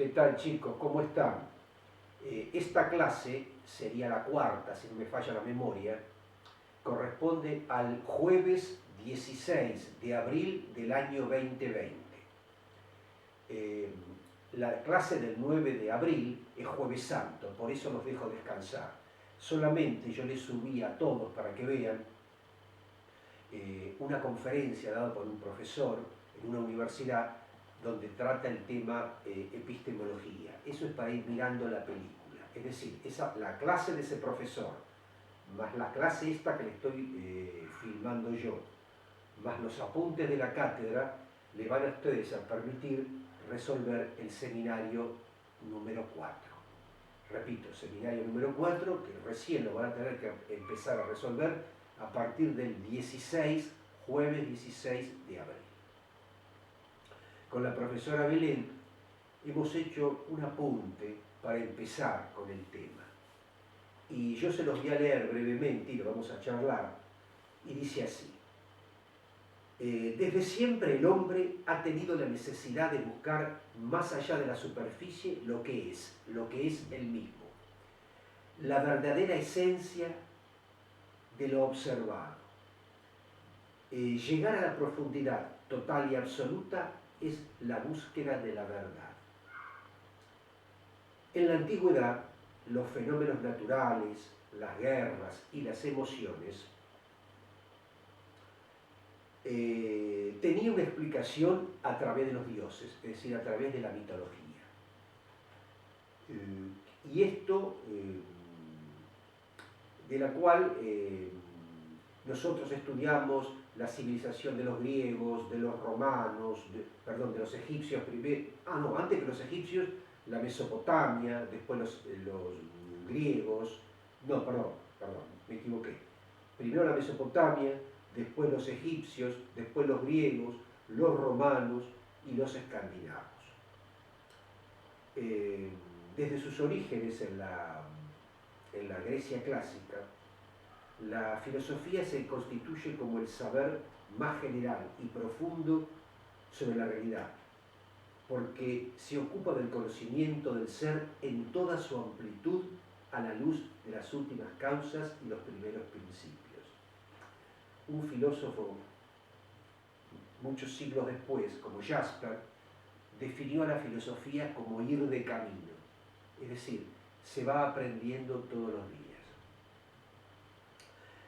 ¿Qué tal, chicos? ¿Cómo están? Esta clase sería la cuarta, si no me falla la memoria, corresponde al jueves 16 de abril del año 2020. La clase del 9 de abril es Jueves Santo, por eso los dejo descansar. Solamente yo les subí a todos para que vean una conferencia dada por un profesor en una universidad donde trata el tema epistemología. Eso es para ir mirando la película. Es decir, la clase de ese profesor, más la clase esta que le estoy filmando yo, más los apuntes de la cátedra, le van a ustedes a permitir resolver el seminario número 4. Repito, seminario número 4, que recién lo van a tener que empezar a resolver a partir del 16, jueves 16 de abril. Con la profesora Belén hemos hecho un apunte para empezar con el tema. Y yo se los voy a leer brevemente y lo vamos a charlar. Y dice así: desde siempre el hombre ha tenido la necesidad de buscar más allá de la superficie lo que es él mismo. La verdadera esencia de lo observado. Llegar a la profundidad total y absoluta es la búsqueda de la verdad. En la antigüedad, los fenómenos naturales, las guerras y las emociones tenían una explicación a través de los dioses, es decir, a través de la mitología. Y esto, de la cual nosotros estudiamos la civilización de los griegos, de los romanos, de los egipcios primero. Antes que los egipcios, la Mesopotamia, después los griegos. Perdón, me equivoqué. Primero la Mesopotamia, después los egipcios, después los griegos, los romanos y los escandinavos. Desde sus orígenes en la Grecia clásica, la filosofía se constituye como el saber más general y profundo sobre la realidad, porque se ocupa del conocimiento del ser en toda su amplitud a la luz de las últimas causas y los primeros principios. Un filósofo, muchos siglos después, como Jasper, definió a la filosofía como ir de camino, es decir, se va aprendiendo todos los días.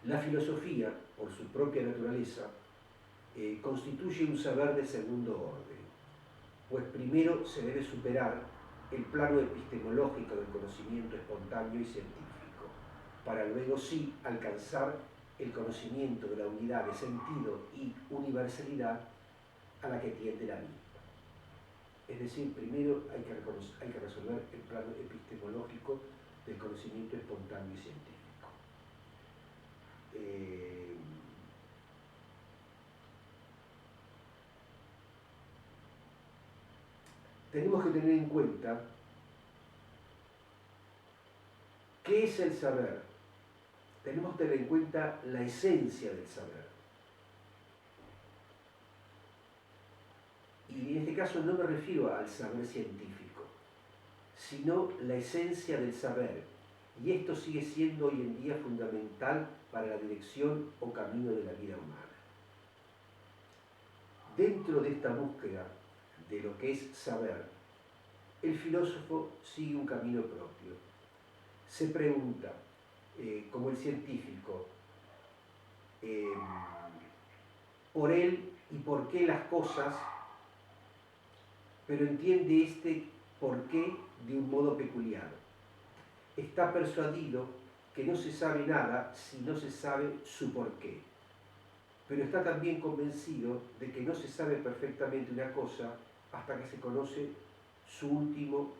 La filosofía, por su propia naturaleza, constituye un saber de segundo orden, pues primero se debe superar el plano epistemológico del conocimiento espontáneo y científico, para luego sí alcanzar el conocimiento de la unidad de sentido y universalidad a la que tiende la misma. Es decir, primero hay que resolver el plano epistemológico del conocimiento espontáneo y científico. Tenemos que tener en cuenta qué es el saber. Tenemos que tener en cuenta la esencia del saber. Y en este caso no me refiero al saber científico, sino la esencia del saber. Y esto sigue siendo hoy en día fundamental para la dirección o camino de la vida humana. Dentro de esta búsqueda de lo que es saber, el filósofo sigue un camino propio. Se pregunta, como el científico, por él y por qué las cosas, pero entiende este por qué de un modo peculiar. Está persuadido que no se sabe nada si no se sabe su porqué, pero está también convencido de que no se sabe perfectamente una cosa hasta que se conoce su último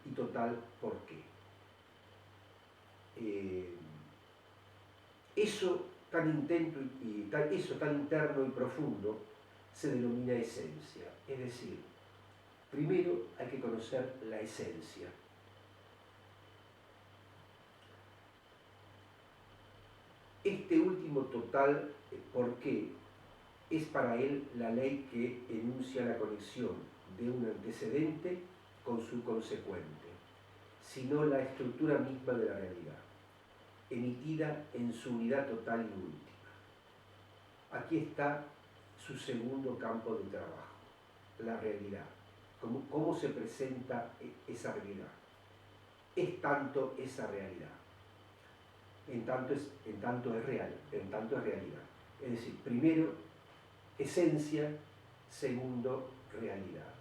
y total porqué. Eso tan interno y profundo se denomina esencia, es decir, primero hay que conocer la esencia. Este último total porqué es para él la ley que enuncia la conexión de un antecedente con su consecuente, sino la estructura misma de la realidad, emitida en su unidad total y última. Aquí está su segundo campo de trabajo, la realidad. ¿Cómo se presenta esa realidad? Es tanto esa realidad, en tanto es real, en tanto es realidad. Es decir, primero, esencia, segundo, realidad.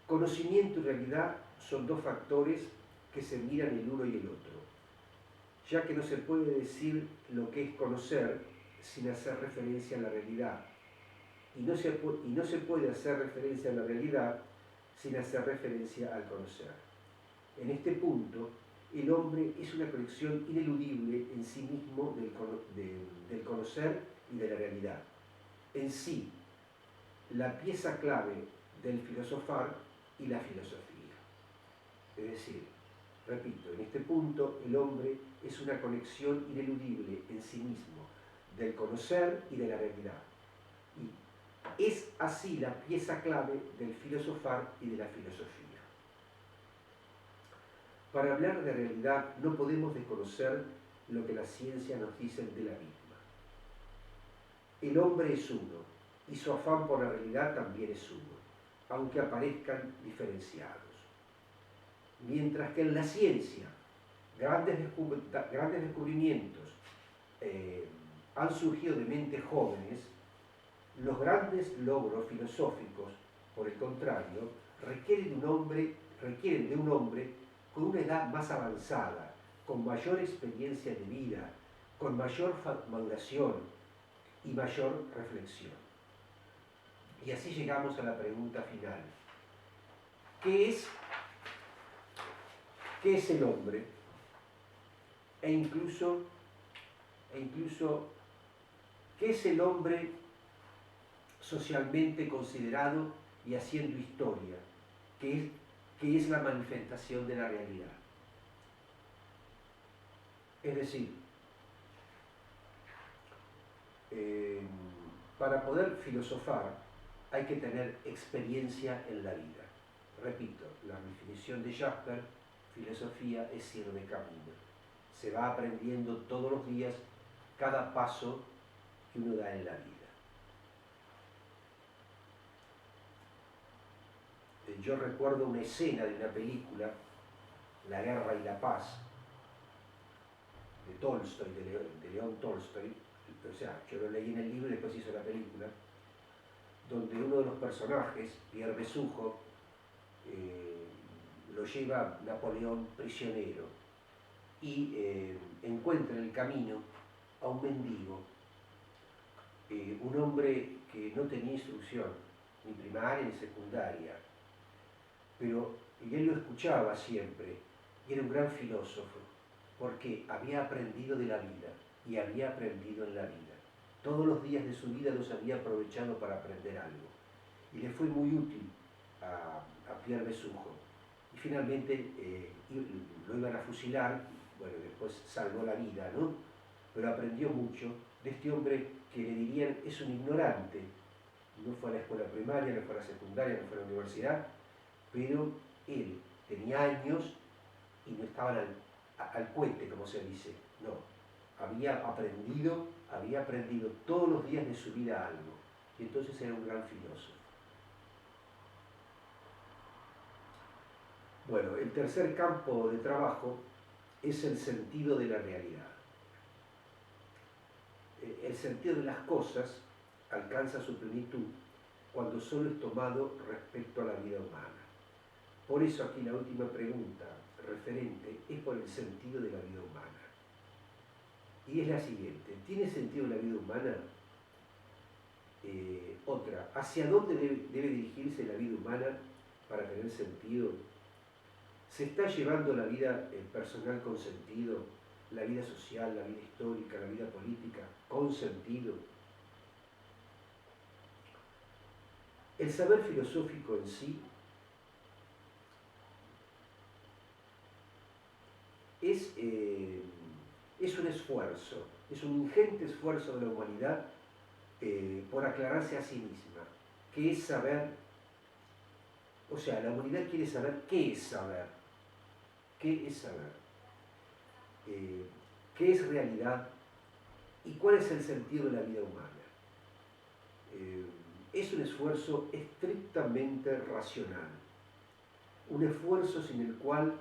Conocimiento y realidad son dos factores que se miran el uno y el otro, ya que no se puede decir lo que es conocer sin hacer referencia a la realidad, y no se puede hacer referencia a la realidad sin hacer referencia al conocer. En este punto, el hombre es una conexión ineludible en sí mismo del conocer y de la realidad. En sí, la pieza clave del filosofar y la filosofía. Es decir, repito, en este punto el hombre es una conexión ineludible en sí mismo del conocer y de la realidad. Y es así la pieza clave del filosofar y de la filosofía. Para hablar de realidad no podemos desconocer lo que la ciencia nos dice de la misma. El hombre es uno, y su afán por la realidad también es uno, aunque aparezcan diferenciados. Mientras que en la ciencia grandes descubrimientos han surgido de mentes jóvenes, los grandes logros filosóficos, por el contrario, requieren de un hombre con una edad más avanzada, con mayor experiencia de vida, con mayor maduración y mayor reflexión. Y así llegamos a la pregunta final. ¿Qué es el hombre? E incluso, ¿qué es el hombre socialmente considerado y haciendo historia? ¿Qué es la manifestación de la realidad? Es decir, para poder filosofar hay que tener experiencia en la vida. Repito, la definición de Jasper, filosofía es ir de camino. Se va aprendiendo todos los días cada paso que uno da en la vida. Yo recuerdo una escena de una película, La guerra y la paz, de Tolstoy, de León Tolstoy. O sea, yo lo leí en el libro y después hizo la película, donde uno de los personajes, Pierre Besujo, lo lleva Napoleón prisionero y encuentra en el camino a un mendigo, un hombre que no tenía instrucción, ni primaria ni secundaria, y él lo escuchaba siempre, y era un gran filósofo, porque había aprendido de la vida y había aprendido en la vida. Todos los días de su vida los había aprovechado para aprender algo. Y le fue muy útil a Pierre Besujo. Y finalmente lo iban a fusilar, bueno, después salvó la vida, ¿no? Pero aprendió mucho de este hombre que le dirían es un ignorante. No fue a la escuela primaria, no fue a la secundaria, no fue a la universidad, pero él tenía años y no estaban al cohete, como se dice, no. Había aprendido todos los días de su vida algo, y entonces era un gran filósofo. Bueno, el tercer campo de trabajo es el sentido de la realidad. El sentido de las cosas alcanza su plenitud cuando solo es tomado respecto a la vida humana. Por eso aquí la última pregunta referente es por el sentido de la vida humana. Y es la siguiente: ¿tiene sentido la vida humana? Otra, ¿hacia dónde debe dirigirse la vida humana para tener sentido? ¿Se está llevando la vida personal con sentido? ¿La vida social, la vida histórica, la vida política con sentido? El saber filosófico en sí es un esfuerzo, es un ingente esfuerzo de la humanidad por aclararse a sí misma, que es saber, o sea, la humanidad quiere saber qué es saber. ¿Qué es saber? ¿Qué es realidad? ¿Y cuál es el sentido de la vida humana? Es un esfuerzo estrictamente racional. Un esfuerzo sin el cual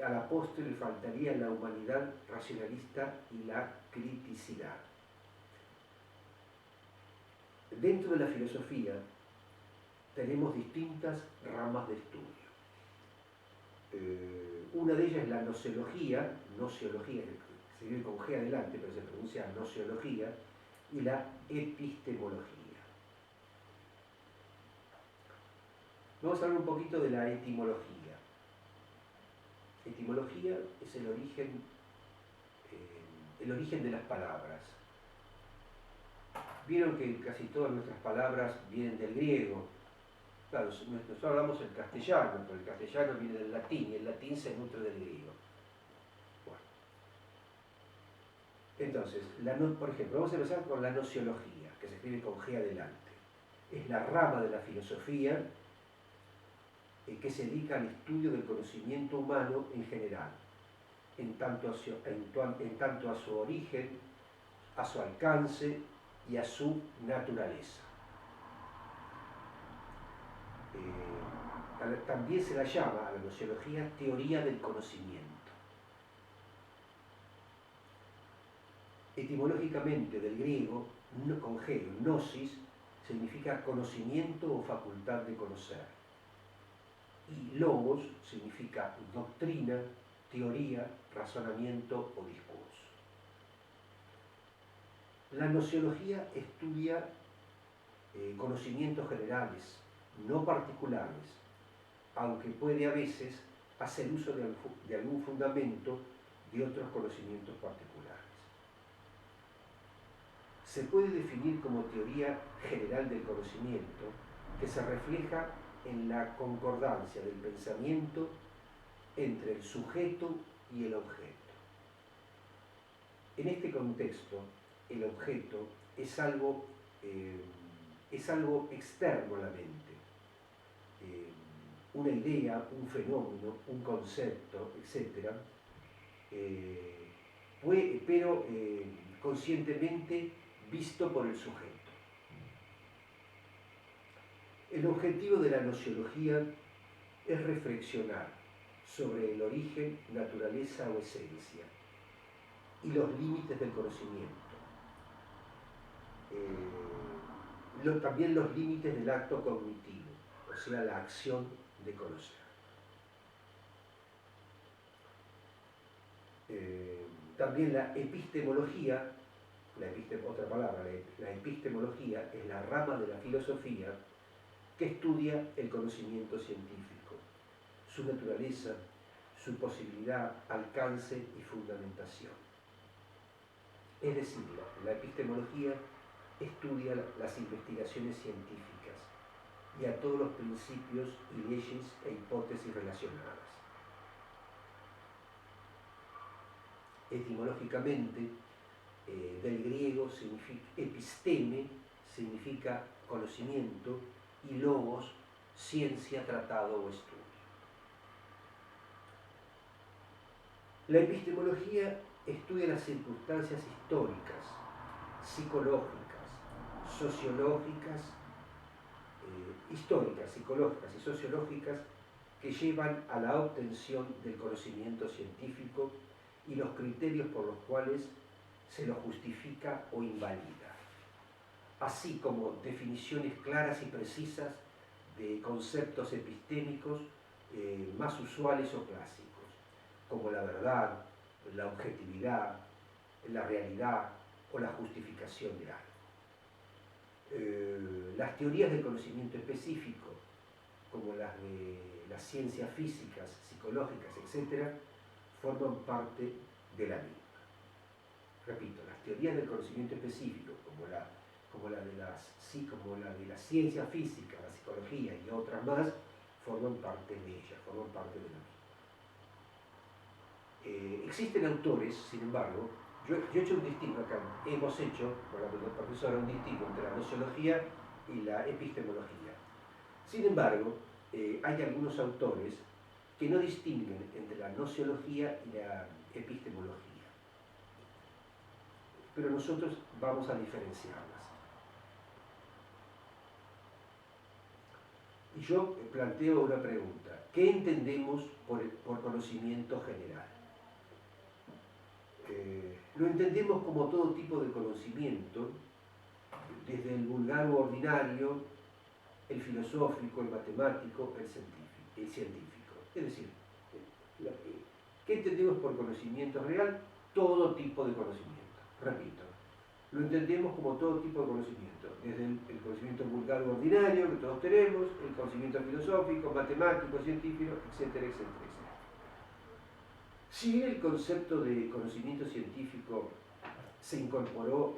al apóstol le faltaría la humanidad racionalista y la criticidad. Dentro de la filosofía tenemos distintas ramas de estudio. Una de ellas es la gnoseología, que se escribe con G adelante, pero se pronuncia gnoseología, y la epistemología. Vamos a hablar un poquito de la etimología. Etimología es el origen de las palabras. Vieron que casi todas nuestras palabras vienen del griego. Claro, nosotros hablamos el castellano, pero el castellano viene del latín y el latín se nutre del griego. Bueno. Entonces, por ejemplo, vamos a empezar con la gnoseología, que se escribe con G adelante. Es la rama de la filosofía que se dedica al estudio del conocimiento humano en general, en tanto a su origen, a su alcance y a su naturaleza. También se la llama a la gnoseología teoría del conocimiento. Etimológicamente del griego, con G, gnosis, significa conocimiento o facultad de conocer. Y logos significa doctrina, teoría, razonamiento o discurso. La gnoseología estudia conocimientos generales, no particulares, aunque puede a veces hacer uso de algún fundamento de otros conocimientos particulares. Se puede definir como teoría general del conocimiento que se refleja en la concordancia del pensamiento entre el sujeto y el objeto. En este contexto, el objeto es algo externo a la mente, una idea, un fenómeno, un concepto, etc., pero conscientemente visto por el sujeto. El objetivo de la gnoseología es reflexionar sobre el origen, naturaleza o esencia y los límites del conocimiento. También los límites del acto cognitivo, o sea, la acción de conocer. También la epistemología, otra palabra, la epistemología es la rama de la filosofía que estudia el conocimiento científico, su naturaleza, su posibilidad, alcance y fundamentación. Es decir, la epistemología estudia las investigaciones científicas y a todos los principios y leyes e hipótesis relacionadas. Etimológicamente, del griego episteme significa conocimiento y logos, ciencia, tratado o estudio. La epistemología estudia las circunstancias históricas, psicológicas, sociológicas, históricas, psicológicas y sociológicas que llevan a la obtención del conocimiento científico y los criterios por los cuales se lo justifica o invalida, así como definiciones claras y precisas de conceptos epistémicos más usuales o clásicos, como la verdad, la objetividad, la realidad o la justificación de algo. Las teorías del conocimiento específico, como las de las ciencias físicas, psicológicas, etc., forman parte de la misma. Repito, las teorías del conocimiento específico, como la de las ciencias físicas, la psicología y otras más, forman parte de ella, forman parte de la misma. Existen autores, sin embargo, yo he hecho un distingo acá, hemos hecho, con la profesora, un distingo entre la gnoseología y la epistemología. Sin embargo, hay algunos autores que no distinguen entre la gnoseología y la epistemología. Pero nosotros vamos a diferenciarlas. Y yo planteo una pregunta. ¿Qué entendemos por conocimiento general? Lo entendemos como todo tipo de conocimiento, desde el vulgar o ordinario, el filosófico, el matemático, el científico. Es decir, ¿qué entendemos por conocimiento real? Todo tipo de conocimiento. Repito, lo entendemos como todo tipo de conocimiento, desde el conocimiento vulgar o ordinario que todos tenemos, el conocimiento filosófico, matemático, científico, etcétera, etcétera, etcétera. Si bien el concepto de conocimiento científico se incorporó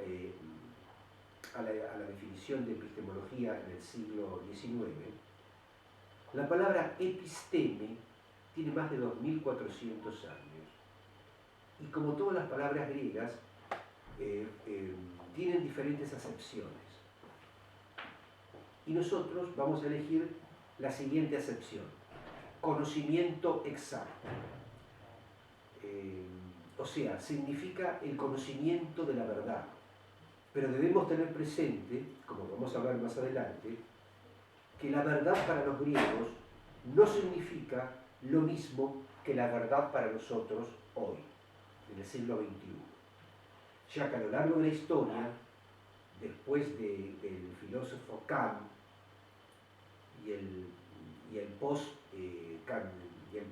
a la definición de epistemología en el siglo XIX, la palabra episteme tiene más de 2400 años. Y como todas las palabras griegas, tienen diferentes acepciones. Y nosotros vamos a elegir la siguiente acepción: conocimiento exacto. O sea, significa el conocimiento de la verdad. Pero debemos tener presente, como vamos a hablar más adelante, que la verdad para los griegos no significa lo mismo que la verdad para nosotros hoy, en el siglo XXI. Ya que a lo largo de la historia, después del filósofo Kant y el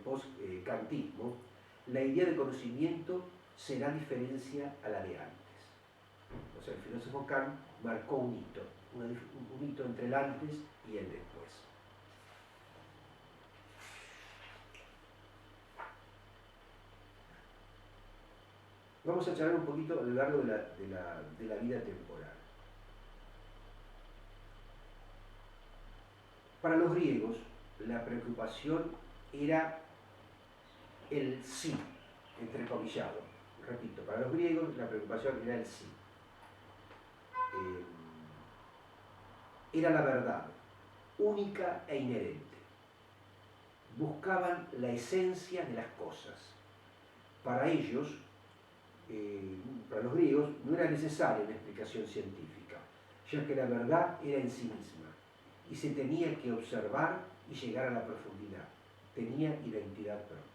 post-kantismo, la idea de conocimiento será diferencia a la de antes. O sea, el filósofo Kant marcó un hito, un hito entre el antes y el después. Vamos a charlar un poquito a lo largo de la vida temporal. Para los griegos, la preocupación era el sí, entrecomillado. Repito, para los griegos la preocupación era el sí. Era la verdad, única e inherente. Buscaban la esencia de las cosas. Para ellos, para los griegos, no era necesaria una explicación científica, ya que la verdad era en sí misma y se tenía que observar y llegar a la profundidad. Tenía identidad propia.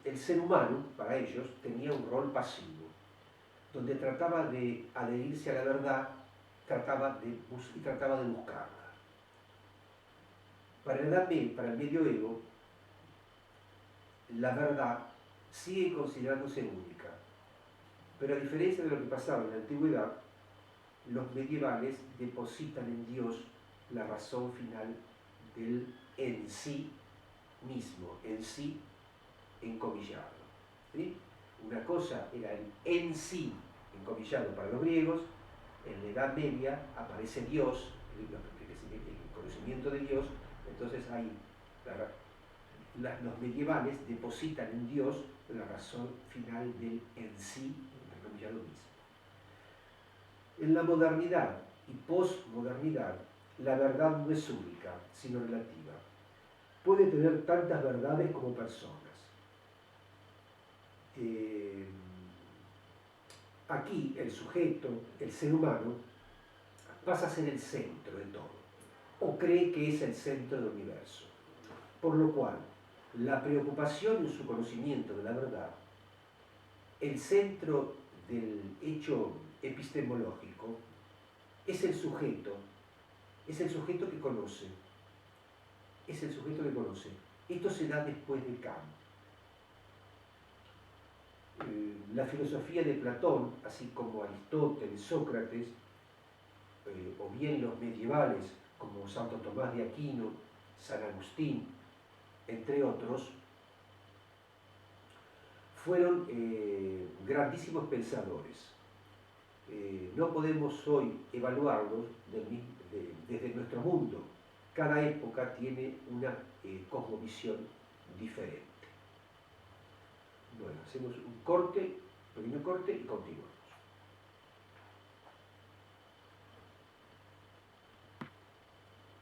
El ser humano, para ellos, tenía un rol pasivo, donde trataba de adherirse a la verdad y trataba de buscarla. Para el medioevo, la verdad sigue considerándose única, pero a diferencia de lo que pasaba en la antigüedad, los medievales depositan en Dios la razón final del en sí mismo, en sí encomillado. ¿Sí? Una cosa era el en sí encomillado para los griegos. En la Edad Media aparece Dios, el conocimiento de Dios. Entonces ahí los medievales depositan en Dios la razón final del en sí encomillado mismo. En la modernidad y posmodernidad, la verdad no es única, sino relativa. Puede tener tantas verdades como personas. Aquí el sujeto, el ser humano, pasa a ser el centro de todo, o cree que es el centro del universo. Por lo cual, la preocupación en su conocimiento de la verdad, el centro del hecho epistemológico, es el sujeto que conoce, es el sujeto que conoce. Esto se da después de Kant. La filosofía de Platón, así como Aristóteles, Sócrates, o bien los medievales como Santo Tomás de Aquino, San Agustín, entre otros, fueron grandísimos pensadores. No podemos hoy evaluarlos desde nuestro mundo. Cada época tiene una cosmovisión diferente. Bueno, hacemos un pequeño corte y continuamos.